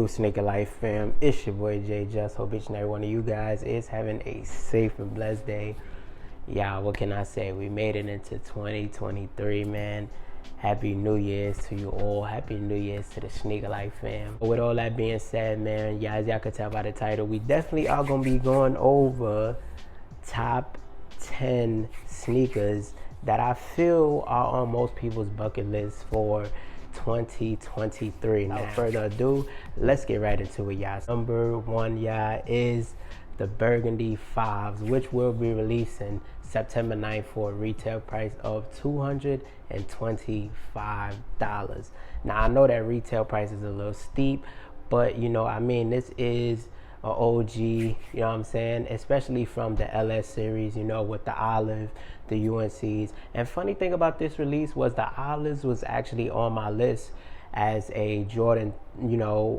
do, Sneaker Life fam? It's your boy J-Jus. Hope each and every one of you guys is having a safe and blessed day. Y'all, what can I say? We made it into 2023, man. Happy New Year's to you all. Happy New Year's to the Sneaker Life fam. With all that being said, man, as y'all could tell by the title, we definitely are going to be going over top 10 sneakers that I feel are on most people's bucket list for 2023. Without further ado, let's get right into it, y'all. Number one, y'all, is the Burgundy 5s, which will be releasing September 9th for a retail price of $225. Now, I know that retail price is a little steep, but this is an OG, you know what I'm saying? Especially from the LS series, with the olive, the UNCs. And funny thing about this release was the olives was actually on my list as a Jordan.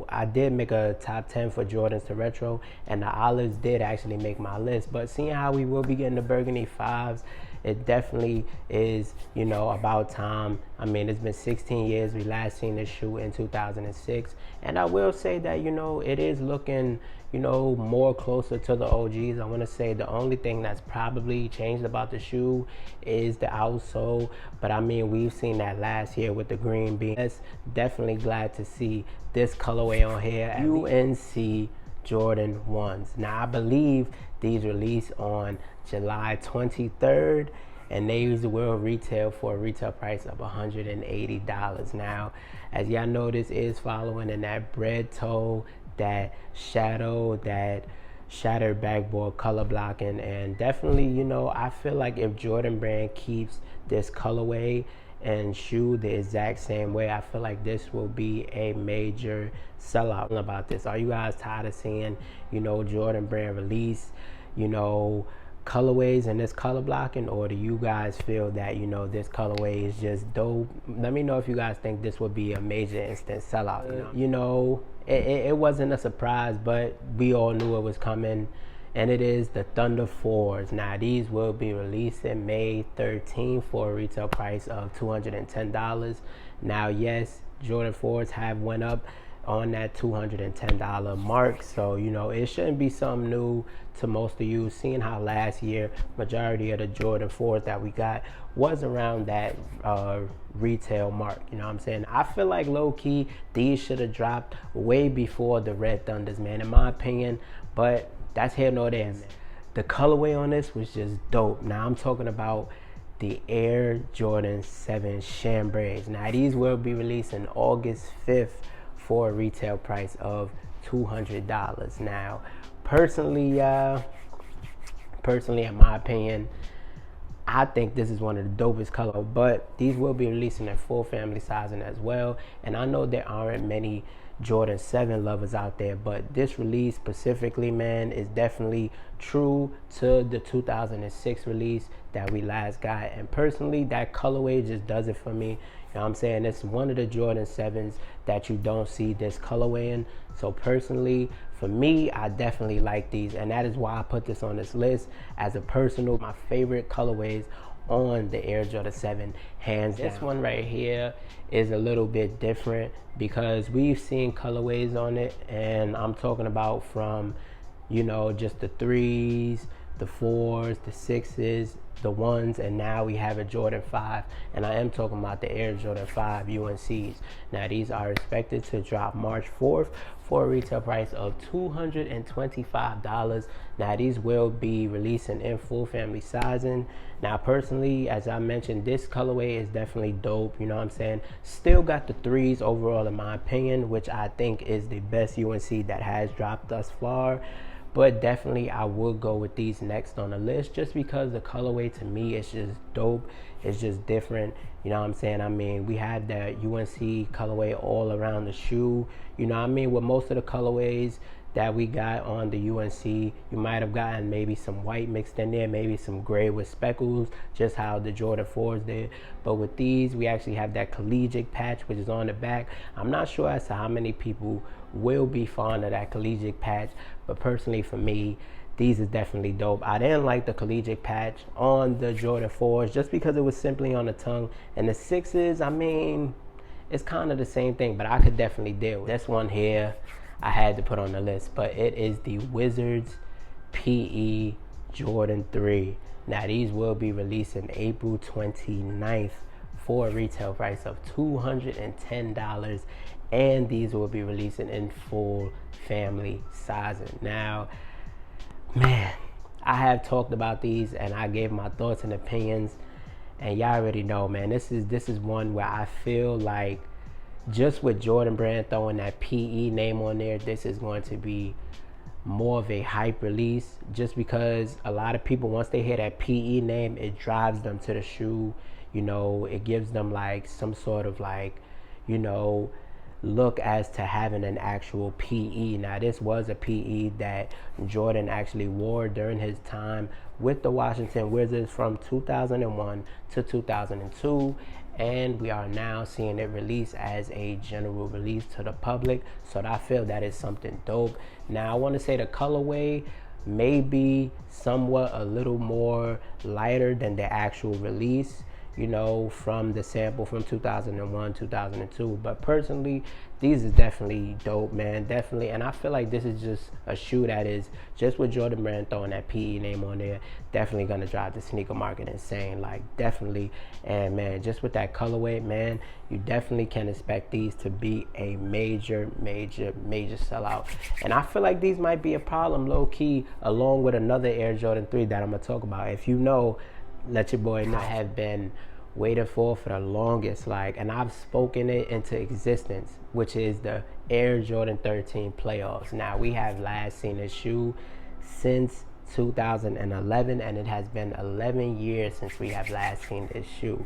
I did make a top 10 for Jordans to retro, and the olives did actually make my list. But seeing how we will be getting the Burgundy 5s, it definitely is, about time. I mean, it's been 16 years. We last seen this shoe in 2006. And I will say that, it is looking, more closer to the OGs. I want to say the only thing that's probably changed about the shoe is the outsole. But I mean, we've seen that last year with the green bean. That's definitely glad to see this colorway on here at UNC Jordan 1s. Now, I believe these release on July 23rd, and they will retail for a retail price of $180. Now, as y'all know, this is following in that bread toe, that shadow, that shattered backboard color blocking, and definitely, I feel like if Jordan Brand keeps this colorway and shoe the exact same way, I feel like this will be a major sellout. About this, are you guys tired of seeing, Jordan Brand release, colorways and this color blocking, or do you guys feel that this colorway is just dope? Let me know if you guys think this would be a major instant sellout. It wasn't a surprise, but we all knew it was coming, and it is the Thunder 4s. Now, these will be releasing May 13th for a retail price of $210. Now, yes, Jordan 4s have went up on that $210 mark, so it shouldn't be something new to most of you, seeing how last year majority of the Jordan 4s that we got was around that retail mark. You know what I'm saying? I feel like low-key these should have dropped way before the Red Thunders, man, in my opinion, but that's here nor there, man. The colorway on this was just dope. Now, I'm talking about the Air Jordan 7 Chambrays. Now, these will be releasing August 5th for a retail price of $200. Now, personally, in my opinion, I think this is one of the dopest colors, but these will be releasing in full family sizing as well. And I know there aren't many Jordan 7 lovers out there, but this release specifically, man, is definitely true to the 2006 release that we last got. And personally, that colorway just does it for me. You know what I'm saying? It's one of the Jordan 7s that you don't see this colorway in. So personally, for me, I definitely like these, and that is why I put this on this list as a personal, my favorite colorways on the Air Jordan 7, hands down. This one right here is a little bit different because we've seen colorways on it, and I'm talking about from, just the 3s, the 4s, the 6s, the 1s, and now we have a Jordan 5, and I am talking about the Air Jordan 5 UNCs. Now, these are expected to drop March 4th for a retail price of $225. Now, these will be releasing in full family sizing. Now, personally, as I mentioned, this colorway is definitely dope, you know what I'm saying? Still got the 3s overall in my opinion, which I think is the best UNC that has dropped thus far. But definitely I would go with these next on the list just because the colorway to me is just dope. It's just different. You know what I'm saying? I mean, we had the UNC colorway all around the shoe. You know what I mean? With most of the colorways that we got on the UNC, you might have gotten maybe some white mixed in there, maybe some gray with speckles, just how the Jordan 4s did. But with these, we actually have that collegiate patch, which is on the back. I'm not sure as to how many people will be fond of that collegiate patch, but personally for me, these is definitely dope. I didn't like the collegiate patch on the Jordan 4s just because it was simply on the tongue, and the 6s, I mean, it's kind of the same thing, but I could definitely deal with this one here. I had to put on the list. But it is the Wizards PE Jordan 3. Now these will be releasing April 29th for a retail price of $210, and these will be releasing in full family sizing. Now, man, I have talked about these and I gave my thoughts and opinions, and y'all already know, man, this is one where I feel like, just with Jordan Brand throwing that PE name on there, this is going to be more of a hype release, just because a lot of people, once they hear that PE name, it drives them to the shoe. You know, it gives them like some sort of like, you know, look as to having an actual PE. Now this was a PE that Jordan actually wore during his time with the Washington Wizards from 2001 to 2002, and we are now seeing it released as a general release to the public. So I feel that is something dope. Now I want to say the colorway may be somewhat a little more lighter than the actual release, you know, from the sample from 2001, 2002. But personally, these is definitely dope, man. Definitely. And I feel like this is just a shoe that is, just with Jordan Brand throwing that PE name on there, definitely going to drive the sneaker market insane. Like, definitely. And, man, just with that colorway, man, you definitely can expect these to be a major, major, major sellout. And I feel like these might be a problem, low-key, along with another Air Jordan 3 that I'm going to talk about. If you know, let your boy know. I have been waiting for the longest, like, and I've spoken it into existence, which is the Air Jordan 13 playoffs. Now we have last seen this shoe since 2011, and it has been 11 years since we have last seen this shoe.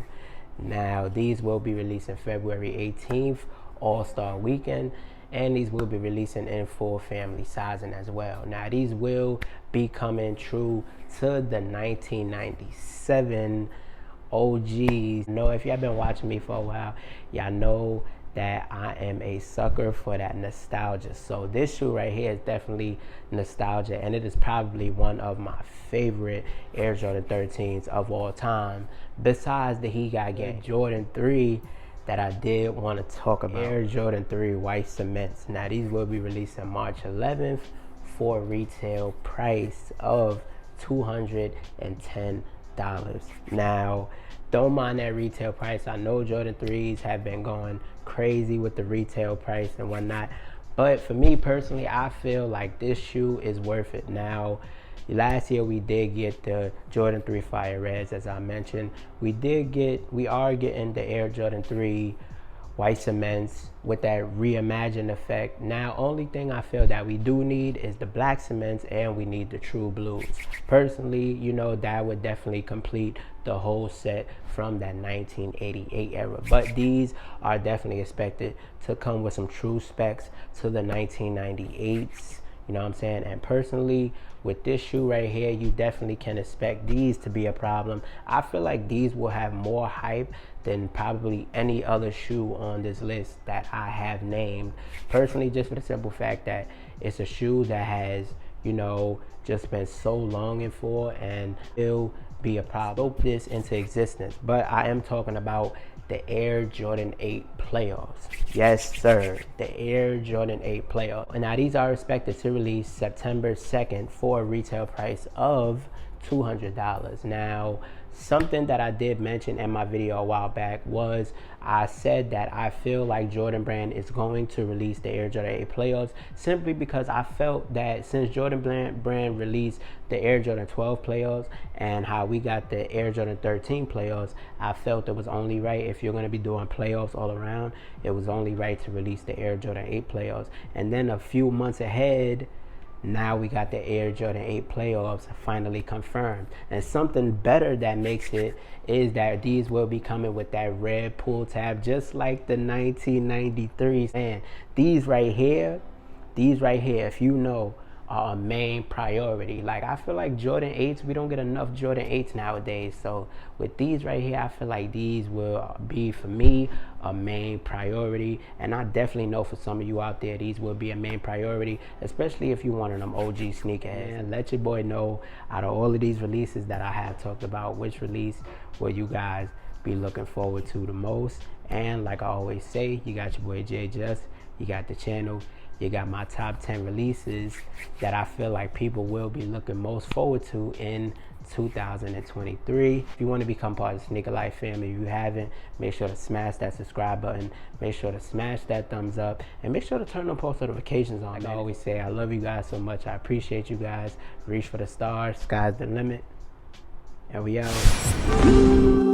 Now these will be releasing February 18th, All-Star Weekend, and these will be releasing in full family sizing as well. Now these will be coming true to the 1997 OGs. Know, if y'all been watching me for a while, y'all know that I am a sucker for that nostalgia. So this shoe right here is definitely nostalgia, and it is probably one of my favorite Air Jordan 13s of all time, besides the He Got Game. Jordan 3 that I did want to talk about, Air Jordan 3 White Cements. Now these will be releasing March 11th for a retail price of $210. Now, don't mind that retail price. I know Jordan 3s have been going crazy with the retail price and whatnot, but for me personally, I feel like this shoe is worth it. Now, last year we did get the Jordan 3 Fire Reds, as I mentioned. We are getting the Air Jordan 3 White Cements with that reimagined effect. Now, only thing I feel that we do need is the black cements, and we need the true blues. Personally, you know, that would definitely complete the whole set from that 1988 era. But these are definitely expected to come with some true specs to the 1998s. You know what I'm saying? And personally, with this shoe right here, you definitely can expect these to be a problem. I feel like these will have more hype than probably any other shoe on this list that I have named. Personally, just for the simple fact that it's a shoe that has, you know, just been so longing for, and will be a problem. Dope this into existence. But I am talking about the Air Jordan 8 playoffs. Yes, sir, the Air Jordan 8 playoffs. And now these are expected to release September 2nd for a retail price of $200. Now, something that I did mention in my video a while back was, I said that I feel like Jordan Brand is going to release the Air Jordan 8 playoffs, simply because I felt that since Jordan Brand released the Air Jordan 12 playoffs and how we got the Air Jordan 13 playoffs, I felt it was only right, if you're going to be doing playoffs all around, it was only right to release the Air Jordan 8 playoffs. And then a few months ahead, now we got the Air Jordan 8 playoffs finally confirmed. And something better that makes it is that these will be coming with that red pull tab, just like the 1993s. And these right here, if you know, are a main priority. Like, I feel like Jordan 8s, we don't get enough Jordan 8s nowadays. So with these right here, I feel like these will be, for me, a main priority. And I definitely know for some of you out there, these will be a main priority, especially if you one of them OG sneakerheads. And let your boy know, out of all of these releases that I have talked about, which release will you guys be looking forward to the most. And like I always say, you got your boy J-Jus, you got the channel, You got my top 10 releases that I feel like people will be looking most forward to in 2023. If you want to become part of the Sneaker Life family, if you haven't, make sure to smash that subscribe button, make sure to smash that thumbs up, and make sure to turn on post notifications on. Like I always say, I love you guys so much. I appreciate you guys. Reach for the stars. Sky's the limit. And we out.